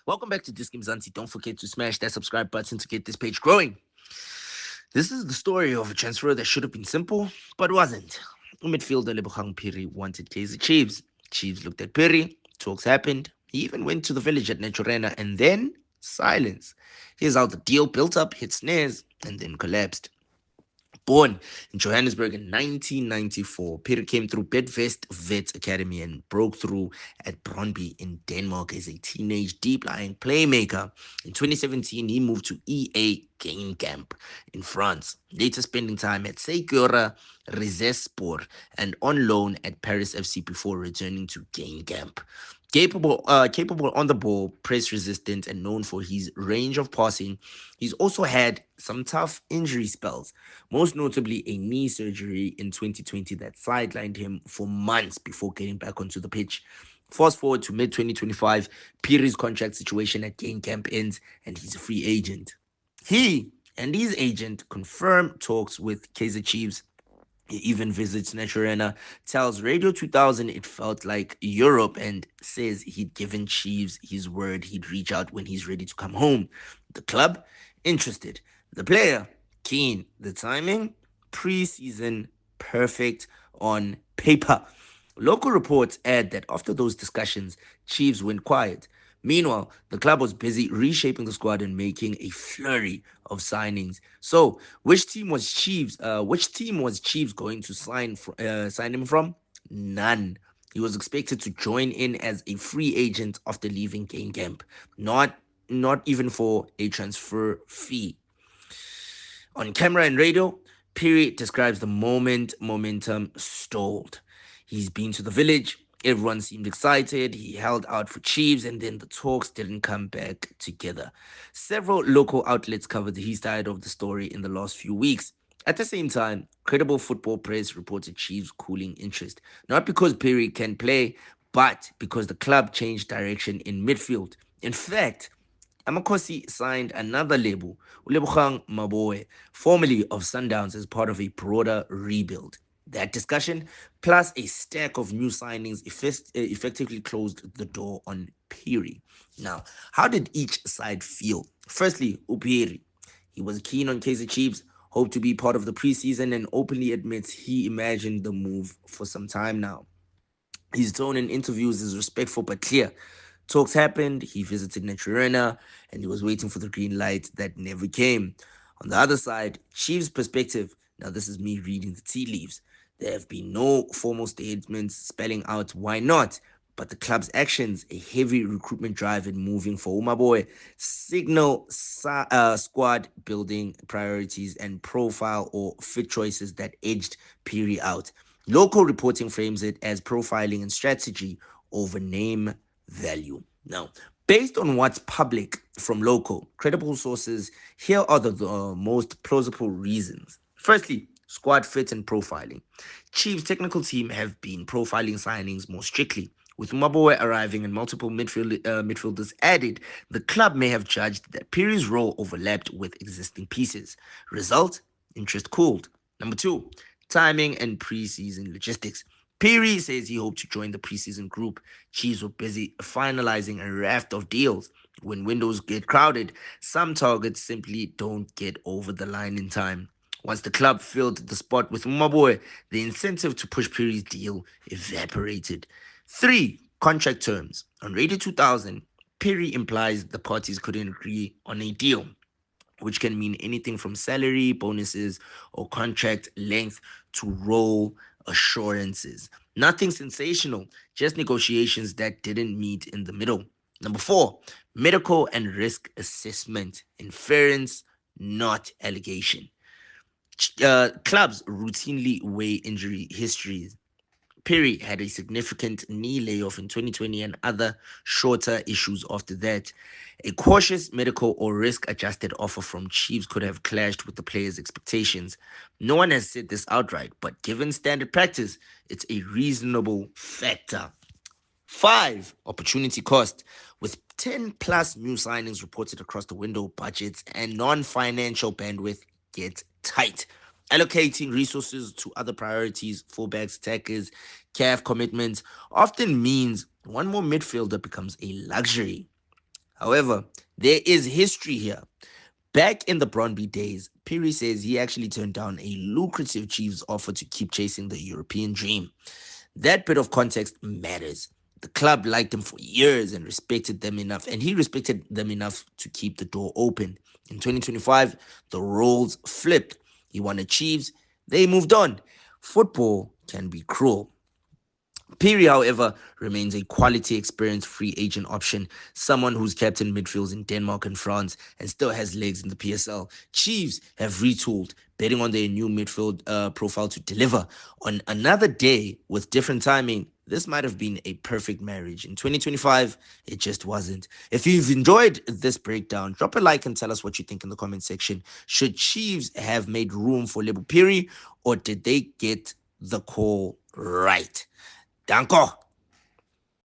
Welcome back to Disc Mzansi. Don't forget to smash that subscribe button to get this page growing. This is the story of a transfer that should have been simple, but wasn't. Midfielder Lebo Phiri wanted Kaizer Chiefs. Chiefs looked at Phiri, talks happened. He even went to the village at Naturena, and then silence. Here's how the deal built up, hit snares, and then collapsed. Born in Johannesburg in 1994, Peter came through Bidvest Vet Academy and broke through at Brøndby in Denmark as a teenage deep-lying playmaker. In 2017, he moved to EA Game Camp in France, later spending time at Seikura Rizespor and on loan at Paris FC before returning to Game Camp. Capable on the ball, press resistant, and known for his range of passing, he's also had some tough injury spells, most notably a knee surgery in 2020 that sidelined him for months before getting back onto the pitch. Fast forward to mid 2025, Phiri's contract situation at Game Camp ends and he's a free agent. He and his agent confirm talks with Kaizer Chiefs. He even visits Naturena, tells Radio 2000 it felt like Europe, and says he'd given Chiefs his word he'd reach out when he's ready to come home. The club, interested. The player, keen. The timing, preseason, perfect on paper. Local reports add that after those discussions, Chiefs went quiet. Meanwhile, the club was busy reshaping the squad and making a flurry of signings. So, Which team was Chiefs going to sign him from? None. He was expected to join in as a free agent after leaving Game Camp. Not even for a transfer fee. On camera and radio, Phiri describes the momentum stalled. He's been to the village. Everyone seemed excited. He held out for Chiefs, and then the talks didn't come back together. Several local outlets covered his side of the story in the last few weeks. At the same time, credible football press reported Chiefs cooling interest, not because Phiri can play, but because the club changed direction in midfield. In fact, Amakosi signed another label, Ulebogang Maboe, formerly of Sundowns, as part of a broader rebuild. That discussion, plus a stack of new signings, effectively closed the door on Phiri. Now, how did each side feel? Firstly, Upiri. He was keen on Kaizer Chiefs, hoped to be part of the preseason, and openly admits he imagined the move for some time now. His tone in interviews is respectful but clear. Talks happened, he visited Naturena, and he was waiting for the green light that never came. On the other side, Chiefs' perspective, now this is me reading the tea leaves. There have been no formal statements spelling out why not, but the club's actions, a heavy recruitment drive and moving for Umaboy, signal squad building priorities and profile or fit choices that edged Phiri out. Local reporting frames it as profiling and strategy over name value. Now, based on what's public from local, credible sources, here are the most plausible reasons. Firstly, squad fit and profiling. Chiefs technical team have been profiling signings more strictly. With Maboe arriving and multiple midfielders added, the club may have judged that Phiri's role overlapped with existing pieces. Result? Interest cooled. Number two, timing and preseason logistics. Phiri says he hoped to join the preseason group. Chiefs were busy finalizing a raft of deals. When windows get crowded, some targets simply don't get over the line in time. Once the club filled the spot with Maboy, the incentive to push Phiri's deal evaporated. Three, contract terms. On Radio 2000, Phiri implies the parties couldn't agree on a deal, which can mean anything from salary, bonuses, or contract length to role assurances. Nothing sensational, just negotiations that didn't meet in the middle. Number four, medical and risk assessment. Inference, not allegation. Clubs routinely weigh injury histories. Phiri had a significant knee layoff in 2020 and other shorter issues after that. A cautious medical or risk adjusted offer from Chiefs could have clashed with the player's expectations. No one has said this outright, but given standard practice, it's a reasonable factor. Five, opportunity cost. With 10 plus new signings reported across the window, budgets and non financial bandwidth get tight. Allocating resources to other priorities, fullbacks, attackers, CAF commitments, often means one more midfielder becomes a luxury. However, there is history here. Back in the Brøndby days, Phiri says he actually turned down a lucrative Chiefs offer to keep chasing the European dream. That bit of context matters. The club liked him for years and respected them enough, and he respected them enough to keep the door open. In 2025, the roles flipped. He won Chiefs, they moved on. Football can be cruel. Piri, however, remains a quality experienced free agent option, someone who's captain midfields in Denmark and France and still has legs in the PSL. Chiefs have retooled, betting on their new midfield profile to deliver. On another day with different timing, this might have been a perfect marriage. In 2025, it just wasn't. If you've enjoyed this breakdown, drop a like and tell us what you think in the comment section. Should Chiefs have made room for Lebo Piri, or did they get the call right? Danko!